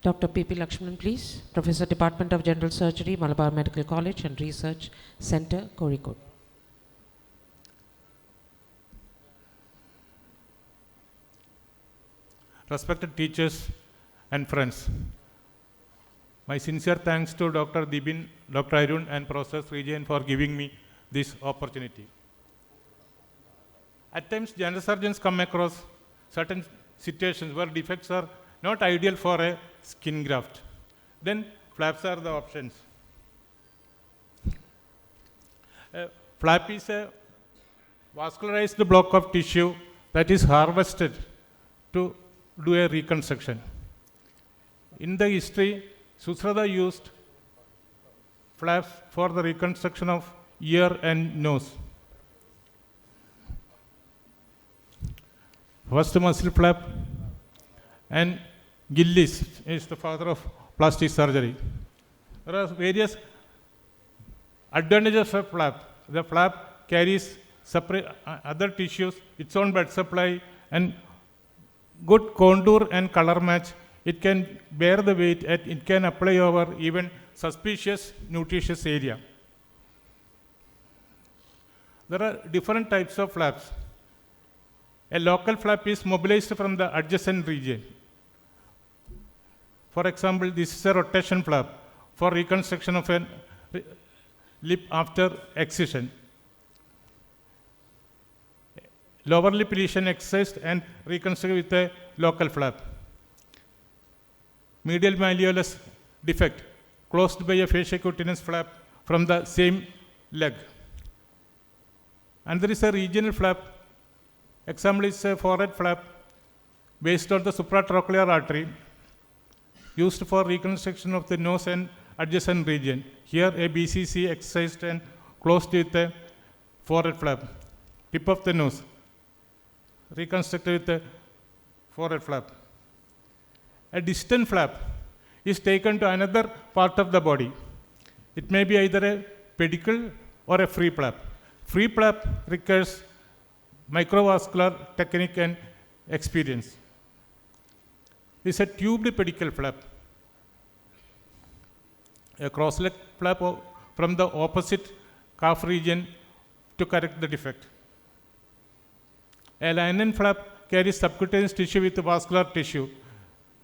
Dr. P Lakshmanan, please. Professor, Department of General Surgery, Malabar Medical College and Research Center, Kozhikode. Respected teachers and friends, my sincere thanks to Dr. Dibin, Dr. Arun and Professor Srijayan for giving me this opportunity. At times, general surgeons come across certain situations where defects are not ideal for a skin graft. Then flaps are the options. A flap is a vascularized block of tissue that is harvested to do a reconstruction. In the history, Sushrata used flaps for the reconstruction of ear and nose. First muscle flap, and Gillis is the father of plastic surgery. There are various advantages of flap. The flap carries separate other tissues, its own blood supply, and good contour and color match. It can bear the weight and it can apply over even suspicious nutritious area. There are different types of flaps. A local flap is mobilized from the adjacent region. For example, this is a rotation flap for reconstruction of a lip after excision. Lower lip lesion excised and reconstructed with a local flap. Medial malleolus defect closed by a fasciocutaneous flap from the same leg. And there is a regional flap. Example is a forehead flap based on the supratrochlear artery used for reconstruction of the nose and adjacent region. Here a BCC excised and closed with a forehead flap. Tip of the nose reconstructed with a forehead flap. A distant flap is taken to another part of the body. It may be either a pedicle or a free flap. Free flap requires microvascular technique and experience. This is a tubed pedicle flap. A cross-leg flap from the opposite calf region to correct the defect. A linen flap carries subcutaneous tissue with vascular tissue.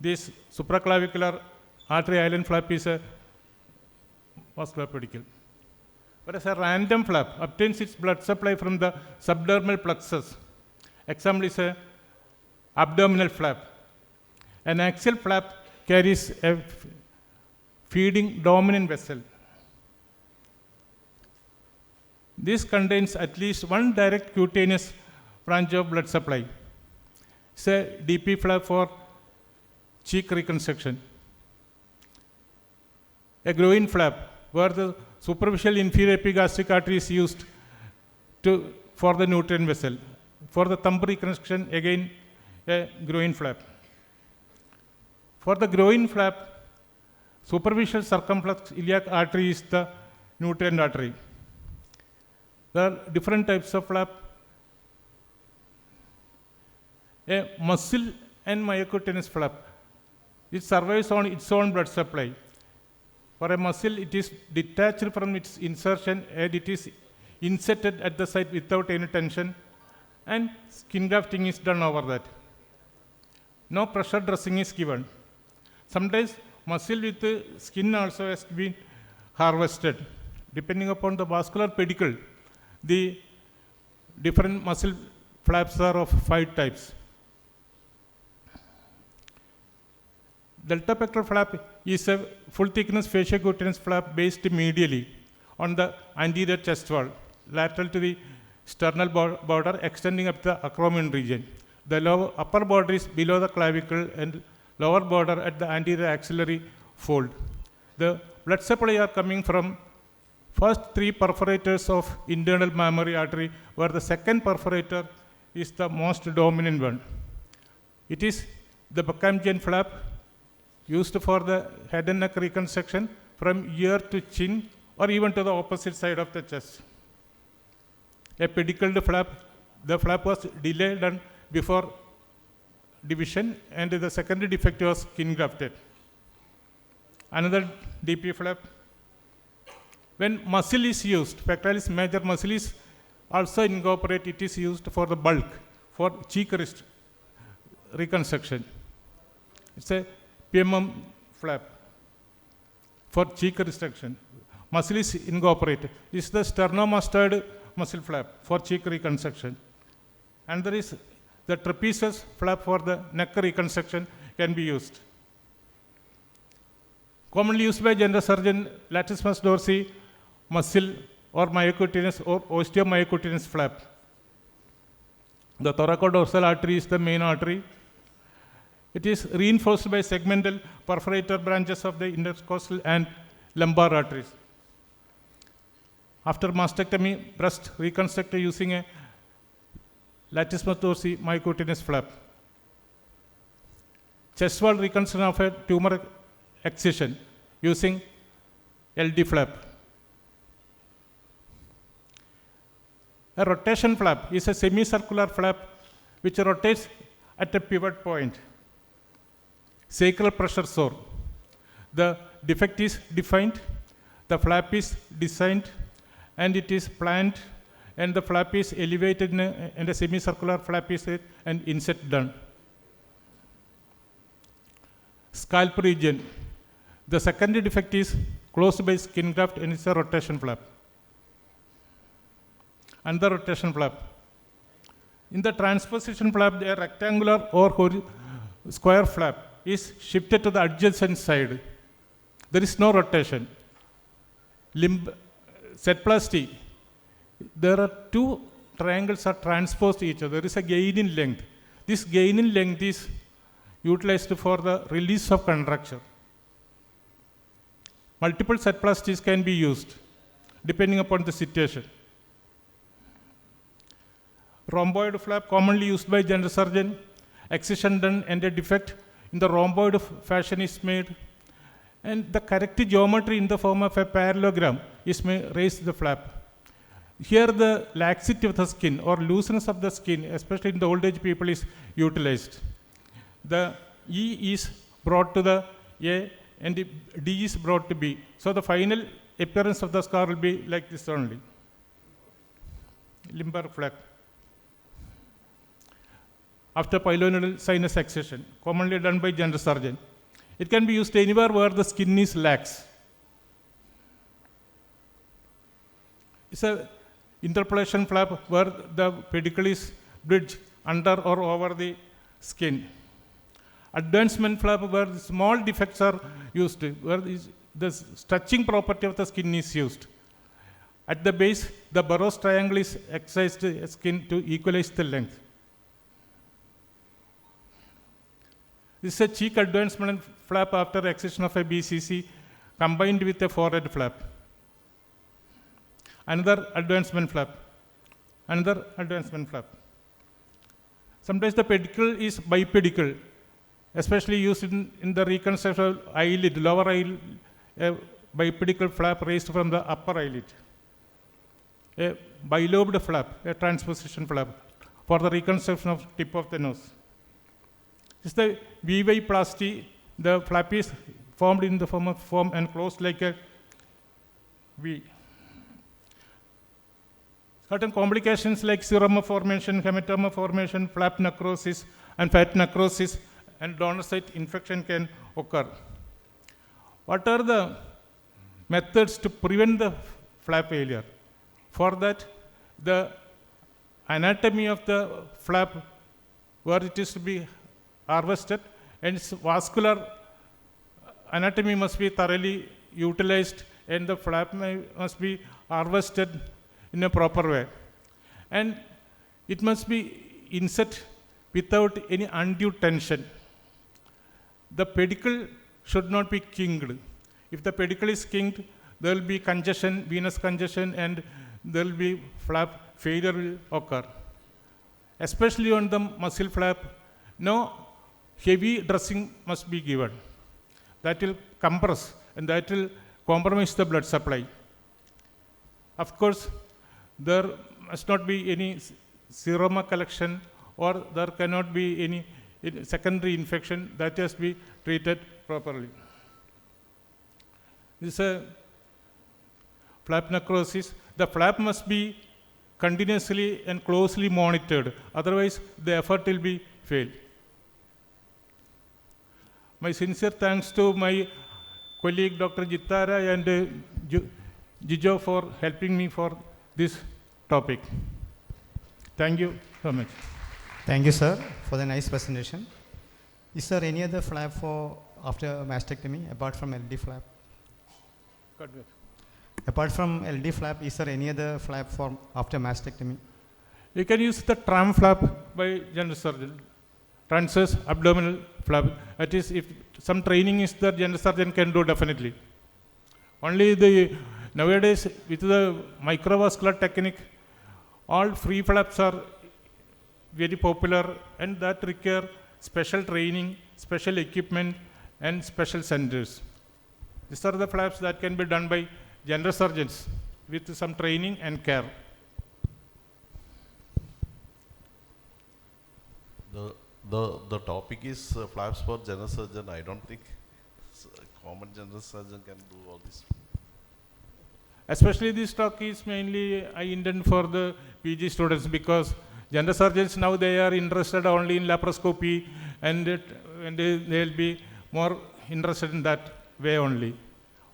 This supraclavicular artery island flap is a vascular pedicle. Whereas a random flap obtains its blood supply from the subdermal plexus. Example is a abdominal flap. An axial flap carries a feeding dominant vessel. This contains at least one direct cutaneous branch of blood supply. It's a DP flap for cheek reconstruction. A groin flap where the superficial inferior epigastric artery is used for the nutrient vessel. For the thumb reconstruction, again a groin flap. For the groin flap, superficial circumflex iliac artery is the nutrient artery. There are different types of flap. A muscle and myocutaneous flap. It survives on its own blood supply. For a muscle, it is detached from its insertion and it is inserted at the site without any tension, and skin grafting is done over that. No pressure dressing is given. Sometimes muscle with skin also has been harvested. Depending upon the vascular pedicle, the different muscle flaps are of 5 types. Delta pectoral flap is a full thickness fasciocutaneous flap based medially on the anterior chest wall, lateral to the sternal border, extending up the acromion region. The upper border is below the clavicle and lower border at the anterior axillary fold. The blood supply are coming from first 3 perforators of internal mammary artery, where the second perforator is the most dominant one. It is the Buckhamjian flap used for the head and neck reconstruction from ear to chin or even to the opposite side of the chest. A pedicled flap, the flap was delayed before division and the secondary defect was skin grafted. Another DP flap. When muscle is used, pectoralis major muscle is also incorporated, it is used for the bulk, for cheek reconstruction. It's a PMM flap for cheek reconstruction. Muscle is incorporated. This is the sternomastoid muscle flap for cheek reconstruction. And there is the trapezius flap for the neck reconstruction can be used. Commonly used by general surgeon, latissimus dorsi muscle or myocutaneous or osteomyocutaneous flap. The thoracodorsal artery is the main artery. It is reinforced by segmental perforator branches of the intercostal and lumbar arteries. After mastectomy, breast reconstructed using a latissimus dorsi myocutaneous flap. Chest wall reconstruction of a tumor excision using LD flap. A rotation flap is a semicircular flap which rotates at a pivot point. Sacral pressure sore. The defect is defined, the flap is designed, and it is planned, and the flap is elevated and a semicircular flap is an inset done. Scalp region. The secondary defect is closed by skin graft and it's a rotation flap. And the rotation flap. In the transposition flap, a rectangular or square flap is shifted to the adjacent side. There is no rotation. Setplasty. There are two triangles are transposed to each other. There is a gain in length. This gain in length is utilized for the release of contracture. Multiple setplasties can be used depending upon the situation. Rhomboid flap commonly used by general surgeon. Excision done and a defect in the rhomboid fashion is made. And the correct geometry in the form of a parallelogram is made, raise the flap. Here the laxity of the skin or looseness of the skin, especially in the old age people, is utilized. The E is brought to the A and D is brought to B. So the final appearance of the scar will be like this only. Lumbar flap. After pilonidal sinus excision, commonly done by general surgeon. It can be used anywhere where the skin is lax. It's a interpolation flap where the pedicle is bridged under or over the skin. Advancement flap where the small defects are used, where the stretching property of the skin is used. At the base, the Burroughs triangle is excised skin to equalize the length. This is a cheek advancement flap after excision of a BCC combined with a forehead flap. Another advancement flap. Another advancement flap. Sometimes the pedicle is bipedicle, especially used in the reconstruction of eyelid, lower eyelid, a bipedical flap raised from the upper eyelid. A bilobed flap, a transposition flap for the reconstruction of tip of the nose. This is the VY plasty. The flap is formed in the form and closed like a V. Certain complications like seroma formation, hematoma formation, flap necrosis, and fat necrosis, and donor site infection can occur. What are the methods to prevent the flap failure? For that, the anatomy of the flap, where it is to be harvested, and its vascular anatomy must be thoroughly utilized, and the flap must be harvested in a proper way. And it must be inset without any undue tension. The pedicle should not be kinked. If the pedicle is kinked, there will be congestion, venous congestion, and there will be flap failure will occur. Especially on the muscle flap, no heavy dressing must be given. That will compress and that will compromise the blood supply. Of course, there must not be any seroma collection, or there cannot be any secondary infection. That has to be treated properly. This is a flap necrosis. The flap must be continuously and closely monitored, otherwise the effort will be failed. My sincere thanks to my colleague Dr. Jitara and Jijo for helping me for this topic. Thank you so much. Thank you, sir, for the nice presentation. Is there any other flap for after mastectomy apart from LD flap? Apart from LD flap, is there any other flap for after mastectomy? You can use the tram flap by general surgeon, transverse abdominal flap. That is, if some training is there, general surgeon can do definitely. Only nowadays with the microvascular technique, all free flaps are very popular, and that require special training, special equipment, and special centers. These are the flaps that can be done by general surgeons with some training and care. The topic is flaps for general surgeon. I don't think common general surgeon can do all this. Especially this talk is mainly I intend for the PG students, because general surgeons now they are interested only in laparoscopy, and they will be more interested in that way only.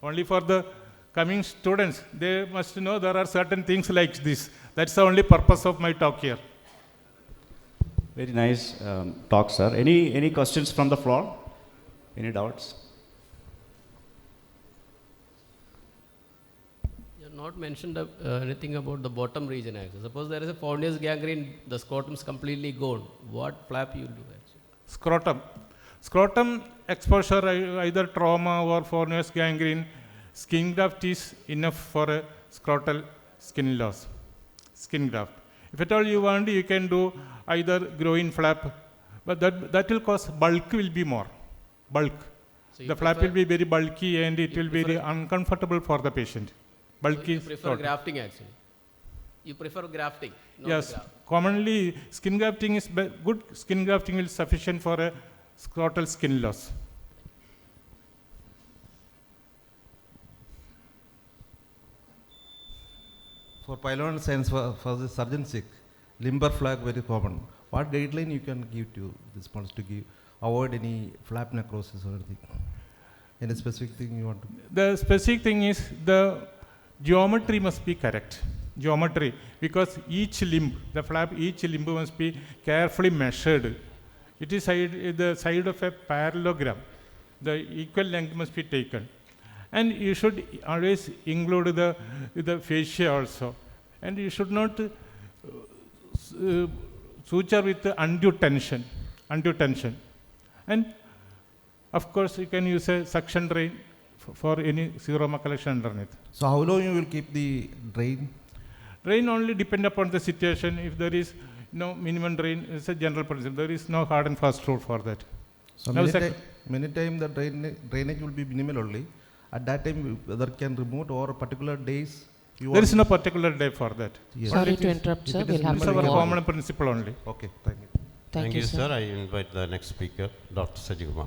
Only for the coming students, they must know there are certain things like this. That's the only purpose of my talk here. Very nice talk, sir. Any questions from the floor? Any doubts? You have not mentioned anything about the bottom region actually. Suppose there is a fournier's gangrene, the scrotum is completely gone. What flap you do actually? Scrotum exposure, either trauma or fournier's gangrene, skin graft is enough for a scrotal skin loss, skin graft. If at all you want, you can do either groin flap, but that will cause bulk will be more, bulk. So The flap will be very bulky and it will be very uncomfortable for the patient. Bulky. You prefer grafting actually. You prefer grafting. Not Yes, graft. commonly skin grafting is good. Skin grafting is sufficient for a scrotal skin loss. For pylon science, for the surgeon sick, limber flap very common. What guideline you can give to this ones to give avoid any flap necrosis or anything? Any specific thing you want to? The specific thing is the geometry must be correct. Geometry, because each limb, the flap, each limb must be carefully measured. It is the side of a parallelogram. The equal length must be taken. And you should always include the fascia also. And you should not suture with undue tension. And of course, you can use a suction drain for any seroma collection underneath. So how long you will keep the drain? Drain only depend upon the situation. If there is no minimum drain, it's a general principle. There is no hard and fast rule for that. So Now many time the drainage will be minimal only. At that time, whether can remove or particular days. There is no particular day for that. Yes. Sorry to interrupt, sir. We'll have It's to our move on. common principle only. Okay, thank you. Thank you, sir. I invite the next speaker, Dr. Sajikumar.